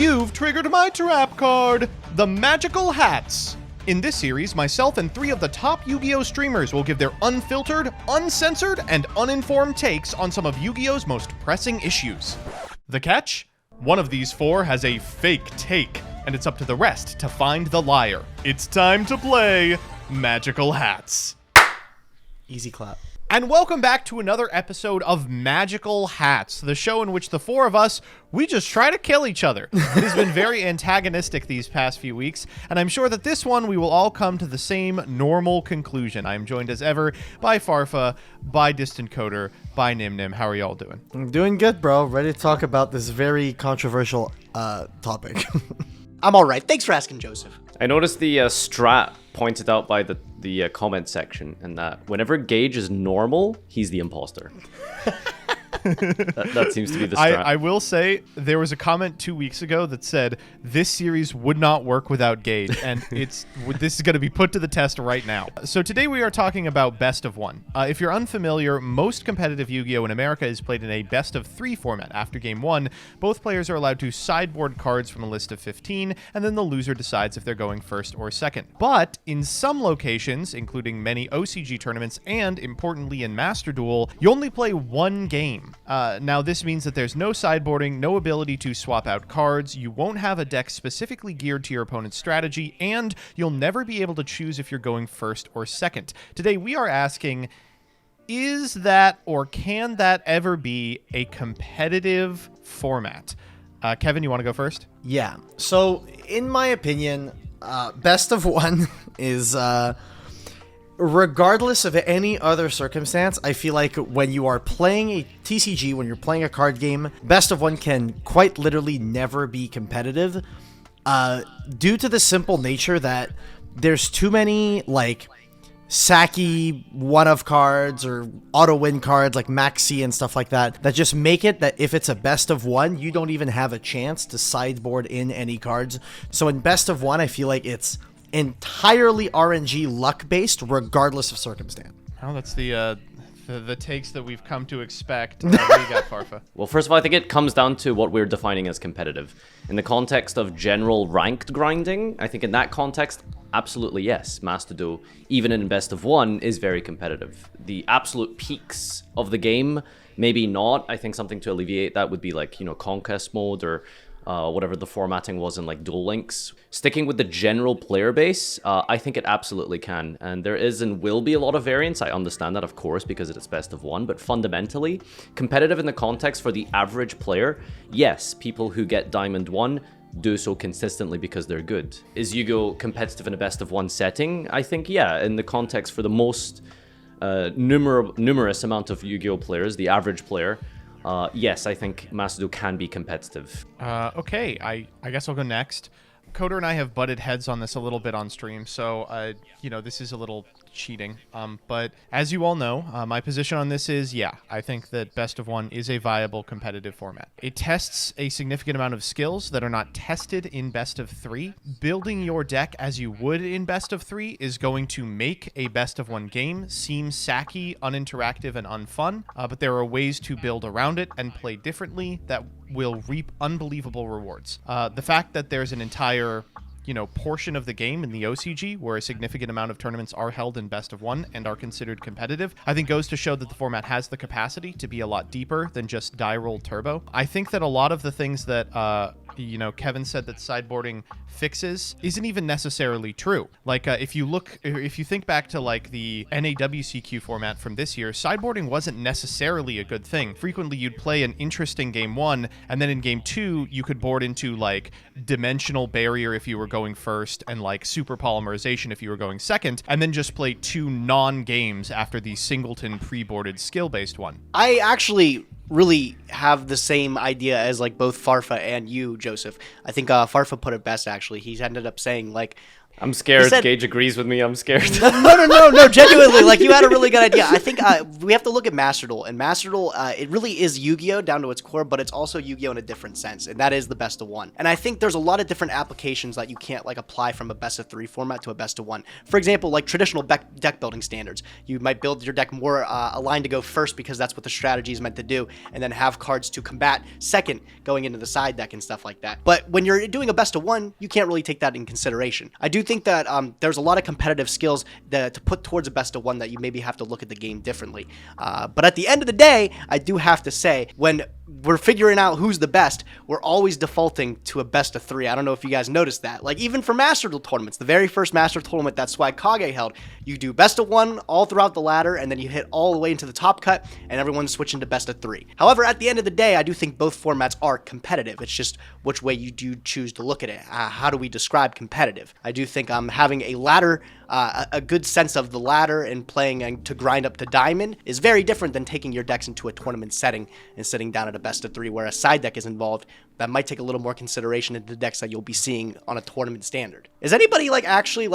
You've triggered my trap card, the Magical Hats. In this series, myself and 3 of the top Yu-Gi-Oh! Streamers will give their unfiltered, uncensored, and uninformed takes on some of Yu-Gi-Oh!'s most pressing issues. The catch? One of these 4 has a fake take, and it's up to the rest to find the liar. It's time to play Magical Hats. Easy clap. And welcome back to another episode of Magical Hats, the show in which the 4 of us, we just try to kill each other. It has been very antagonistic these past few weeks, and I'm sure that this one we will all come to the same normal conclusion. I'm joined as ever by Farfa, by Distant Coder, by Nim. How are y'all doing? I'm doing good, bro. Ready to talk about this very controversial topic. I'm all right. Thanks for asking, Joseph. I noticed the strat pointed out by the comment section, and that whenever Gage is normal, he's the imposter. that seems to be the strat. I will say, there was a comment 2 weeks ago that said, this series would not work without Gage, and this is going to be put to the test right now. So today we are talking about Best of 1. If you're unfamiliar, most competitive Yu-Gi-Oh! In America is played in a Best of 3 format. After Game 1, both players are allowed to sideboard cards from a list of 15, and then the loser decides if they're going first or second. But in some locations, including many OCG tournaments, and importantly in Master Duel, you only play one game. Now this means that there's no sideboarding, no ability to swap out cards, you won't have a deck specifically geared to your opponent's strategy, and you'll never be able to choose if you're going first or second. Today we are asking, is that or can that ever be a competitive format? Kevin, you want to go first? Yeah. So, in my opinion, Best of 1 is... regardless of any other circumstance, I feel like when you are playing a TCG, when you're playing a card game, Best of 1 can quite literally never be competitive, due to the simple nature that there's too many, like, sacky one-of cards or auto-win cards like Maxi and stuff like that just make it that if it's a Best of 1, you don't even have a chance to sideboard in any cards. So in Best of 1, I feel like it's entirely RNG luck-based, regardless of circumstance. Oh, that's the takes that we've come to expect. What do you got, Farfa? Well, first of all, I think it comes down to what we're defining as competitive. In the context of general ranked grinding, I think in that context, absolutely yes. Master Duel, even in Best of 1, is very competitive. The absolute peaks of the game, maybe not. I think something to alleviate that would be like, Conquest mode or whatever the formatting was in like Duel Links. Sticking with the general player base, I think it absolutely can. And there is and will be a lot of variance. I understand that, of course, because it's Best of 1. But fundamentally, competitive in the context for the average player, yes, people who get Diamond 1 do so consistently because they're good. Is Yu-Gi-Oh! Competitive in a Best of 1 setting? I think, yeah, in the context for the most numerous amount of Yu-Gi-Oh! Players, the average player, yes, I think Master Duel can be competitive. Okay, I guess I'll go next. Coder and I have butted heads on this a little bit on stream, so, this is a little cheating. But as you all know, my position on this is, yeah, I think that Best of 1 is a viable competitive format. It tests a significant amount of skills that are not tested in Best of 3. Building your deck as you would in Best of 3 is going to make a Best of 1 game seem sacky, uninteractive, and unfun, but there are ways to build around it and play differently that will reap unbelievable rewards. The fact that there's an entire portion of the game in the OCG where a significant amount of tournaments are held in Best of 1 and are considered competitive, I think goes to show that the format has the capacity to be a lot deeper than just die roll turbo. I think that a lot of the things that Kevin said that sideboarding fixes isn't even necessarily true. Like, if you think back to like the NAWCQ format from this year, sideboarding wasn't necessarily a good thing. Frequently, you'd play an interesting Game 1, and then in Game 2, you could board into like Dimensional Barrier if you were going first, and like Super Polymerization if you were going second, and then just play 2 non-games after the singleton pre-boarded skill-based one. I actually really have the same idea as like both Farfa and you, Joseph. I think Farfa put it best, actually. He ended up saying like I'm scared. said- Gage agrees with me. I'm scared. No, genuinely, like, you had a really good idea. I think we have to look at Master Duel, and Master Duel, it really is Yu-Gi-Oh! Down to its core, but it's also Yu-Gi-Oh! In a different sense, and that is the best of one. And I think there's a lot of different applications that you can't, like, apply from a best of 3 format to a best of 1. For example, like traditional deck building standards. You might build your deck more aligned to go first because that's what the strategy is meant to do, and then have cards to combat second going into the side deck and stuff like that. But when you're doing a best of 1, you can't really take that in consideration. I do think that there's a lot of competitive skills to put towards a best of 1 that you maybe have to look at the game differently. But at the end of the day, I do have to say, when we're figuring out who's the best, we're always defaulting to a best of 3. I don't know if you guys noticed that. Like, even for Master Duel tournaments, the very first Master tournament that Swag Kage held, you do best of 1 all throughout the ladder, and then you hit all the way into the top cut, and everyone's switching to best of 3. However, at the end of the day, I do think both formats are competitive. It's just which way you do choose to look at it. How do we describe competitive? I do think having a ladder, a good sense of the ladder and playing to grind up to diamond is very different than taking your decks into a tournament setting and sitting down at a best of 3 where a side deck is involved. That might take a little more consideration into the decks that you'll be seeing on a tournament standard. Is anybody actually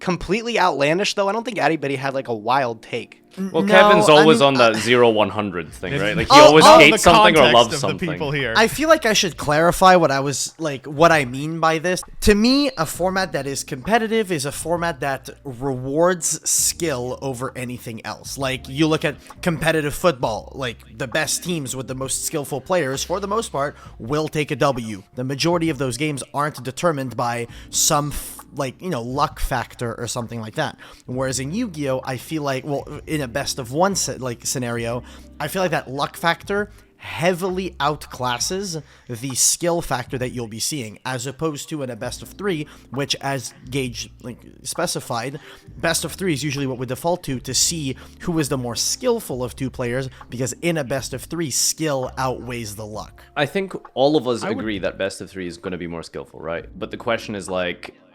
completely outlandish though? I don't think anybody had a wild take. Well, No, Kevin's always I mean, on the 0-100 thing, right? Like, he All- always all hates the something or context loves of something. The people here. I feel like I should clarify what I mean by this. To me, a format that is competitive is a format that rewards skill over anything else. Like, you look at competitive football, like the best teams with the most skillful players, for the most part, will take a W. The majority of those games aren't determined by some luck factor or something like that. Whereas in Yu-Gi-Oh, I feel like, in a best of 1 scenario, I feel like that luck factor heavily outclasses the skill factor that you'll be seeing, as opposed to in a best of 3, which, as Gage specified, best of 3 is usually what we default to see who is the more skillful of 2 players, because in a best of 3, skill outweighs the luck. I think all of us agree that best of 3 is going to be more skillful, right? But the question is,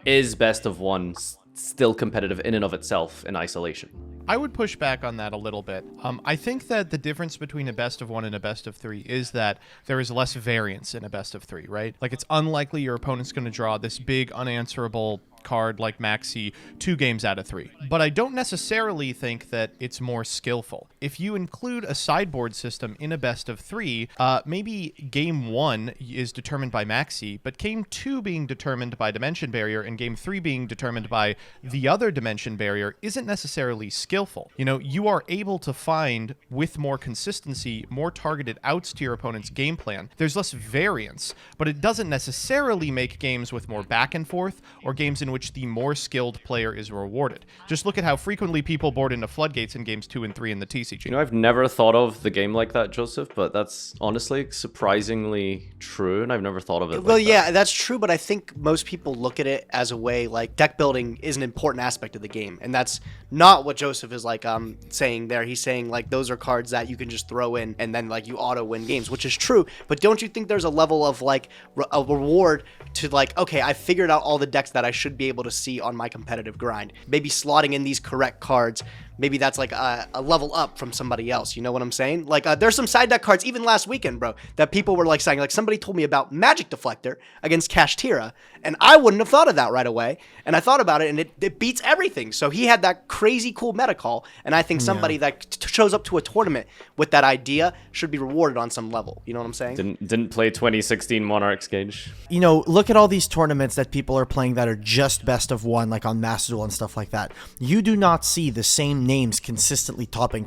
is best of 1 still competitive in and of itself in isolation? I would push back on that a little bit. I think that the difference between a best of 1 and a best of 3 is that there is less variance in a best of 3, right? Like, it's unlikely your opponent's going to draw this big unanswerable card like Maxi 2 games out of 3. But I don't necessarily think that it's more skillful. If you include a sideboard system in a best of 3, maybe game 1 is determined by Maxi, but game 2 being determined by Dimension Barrier and game 3 being determined by the other Dimension Barrier isn't necessarily skillful. You know, you are able to find, with more consistency, more targeted outs to your opponent's game plan. There's less variance, but it doesn't necessarily make games with more back and forth or games in which the more skilled player is rewarded. Just look at how frequently people board into floodgates in games 2 and 3 in the TCG. You know, I've never thought of the game like that, Joseph, but that's honestly surprisingly true, and I've never thought of it Well, like yeah, that. that's true, but I think most people look at it as a way, deck building is an important aspect of the game, and that's not what Joseph is saying there. He's saying those are cards that you can just throw in and then you auto win games, which is true. But don't you think there's a level of a reward to okay, I figured out all the decks that I should be able to see on my competitive grind. Maybe slotting in these correct cards, maybe that's a level up from somebody else. You know what I'm saying? There's some side deck cards even last weekend, bro, that people were saying, somebody told me about Magic Deflector against Kashtira, and I wouldn't have thought of that right away. And I thought about it, and it beats everything. So he had that crazy cool meta call, and I think somebody that shows up to a tournament with that idea should be rewarded on some level. You know what I'm saying? Didn't play 2016 Monarchs, Gage. You know, look at all these tournaments that people are playing that are just best of 1, like on Master Duel and stuff like that. You do not see the same names consistently topping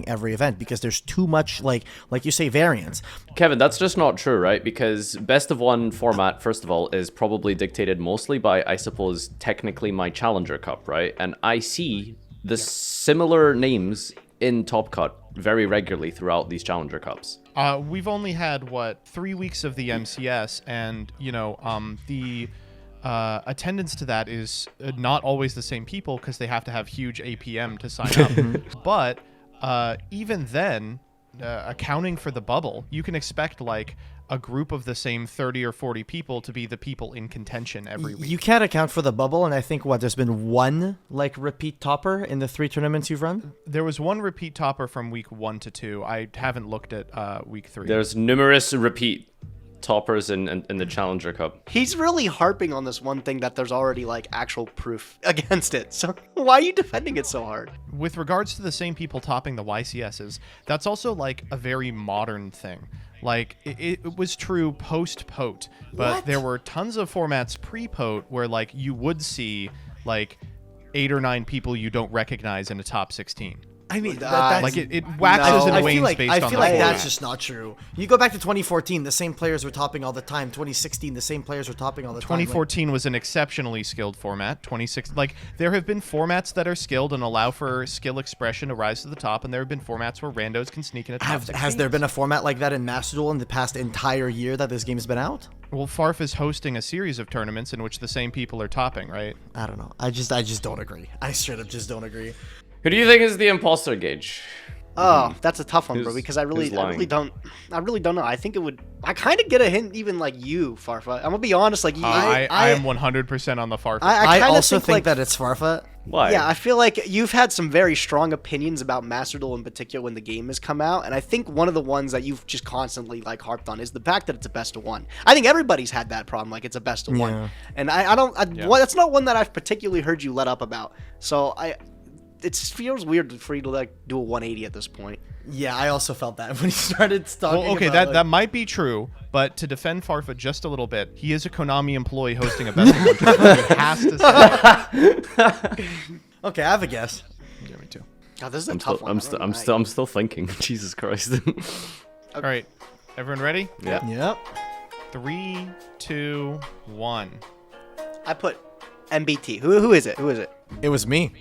every event because there's too much, like you say, variance. Kevin, that's just not true, right? Because best of 1 format, first of all, is probably dictated mostly by, I suppose, technically my Challenger Cup, right? And I see the similar names in Top Cut very regularly throughout these Challenger Cups. We've only had, 3 weeks of the MCS, and, the attendance to that is not always the same people because they have to have huge APM to sign up. But even then, accounting for the bubble, you can expect a group of the same 30 or 40 people to be the people in contention every week. You can't account for the bubble, and I think there's been one repeat topper in the 3 tournaments you've run? There was one repeat topper from week 1 to 2. I haven't looked at week 3. There's numerous repeat toppers in the Challenger Cup. He's really harping on this one thing that there's already like actual proof against it. So why are you defending it so hard? With regards to the same people topping the YCSs, that's also like a very modern thing. Like it was true post-POT, but What? there were tons of formats pre-POT where like you would see like 8 or 9 people you don't recognize in a top 16. I mean, Like it waxes No. and I wanes feel like, based I on feel the like format. that's just not true. You go back to 2014, the same players were topping all the time. 2016, the same players were topping all the time. 2014 was an exceptionally skilled format. 2016, like there have been formats that are skilled and allow for skill expression to rise to the top, and there have been formats where randos can sneak in a top 16. Has there been a format like that in Master Duel in the past entire year that this game's been out? Well, Farf is hosting a series of tournaments in which the same people are topping, right? I don't know. I just don't agree. I straight up just don't agree. Who do you think is the imposter, Gage? Oh, that's a tough one, bro. Who's- Because I who's really don't know. I think it would. I kind of get a hint, even like you, Farfa. I'm gonna be honest, like you. I am 100% on the Farf. I kinda also think like, that it's Farfa. Why? Yeah, I feel like you've had some very strong opinions about Master Duel in particular when the game has come out, and I think one of the ones that you've just constantly like harped on is the fact that it's a best of one. I think everybody's had that problem, like it's a best of Yeah. one, and I don't. Well, that's not one that I've particularly heard you let up about. So it feels weird for you to like do a 180 at this point. Yeah, I also felt that when he started talking. Well, okay, about, that might be true, but to defend Farfa just a little bit, he is a Konami employee hosting a best of one tournament. He has to say. Okay, I have a guess. Yeah, me too. God, this is a I'm tough still, one. I'm I still, don't I'm know. still, I'm still thinking. Jesus Christ. All right, everyone ready? Yeah. Yep. 3, 2, 1. I put MBT. Who is it? Who is it? It was me.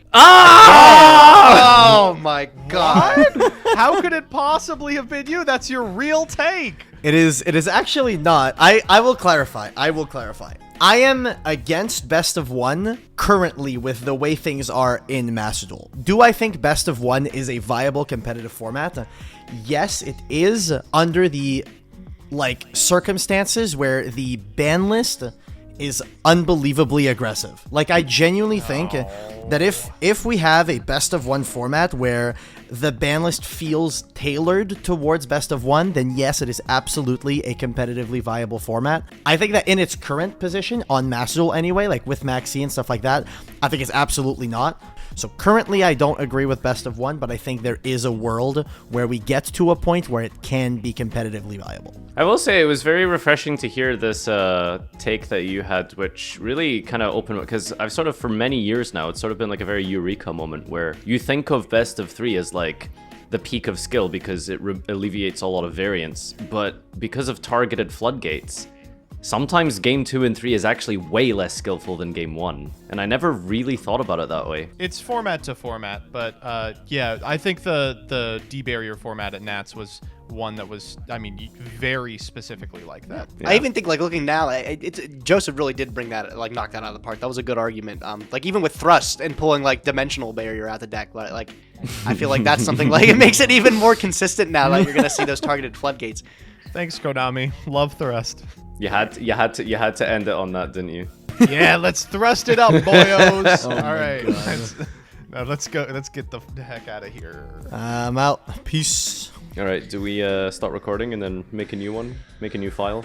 Oh my God! How could it possibly have been you? That's your real take. It is actually not. I will clarify. I am against best of one currently with the way things are in Master Duel. Do I think best of one is a viable competitive format? Yes, it is under the like circumstances where the ban list is unbelievably aggressive. Like I genuinely think that if we have a best of one format where the ban list feels tailored towards best of one, then yes, it is absolutely a competitively viable format. I think that in its current position on Master Duel anyway, like with Maxi and stuff like that, I think it's absolutely not. So currently I don't agree with best of one, but I think there is a world where we get to a point where it can be competitively viable. I will say it was very refreshing to hear this take that you had, which really kind of opened, because I've sort of, for many years now, it's sort of been like a very eureka moment where you think of best of three as like the peak of skill because it alleviates a lot of variance, but because of targeted floodgates, sometimes game 2 and 3 is actually way less skillful than game 1, and I never really thought about it that way. It's format to format, but yeah, I think the D-barrier format at Nats was one that was, I mean, very specifically like that. Yeah. I even think like looking now, it's Joseph really did bring that, like knock that out of the park. That was a good argument. Like even with thrust and pulling like dimensional barrier out the deck, like I feel like that's something like it makes it even more consistent now that you're gonna see those targeted floodgates. Thanks, Konami. Love thrust. You had to end it on that, didn't you? Yeah, let's thrust it up, boyos. All right, let's go. Let's get the heck out of here. I'm out. Peace. All right, do we start recording and then make a new one? Make a new file?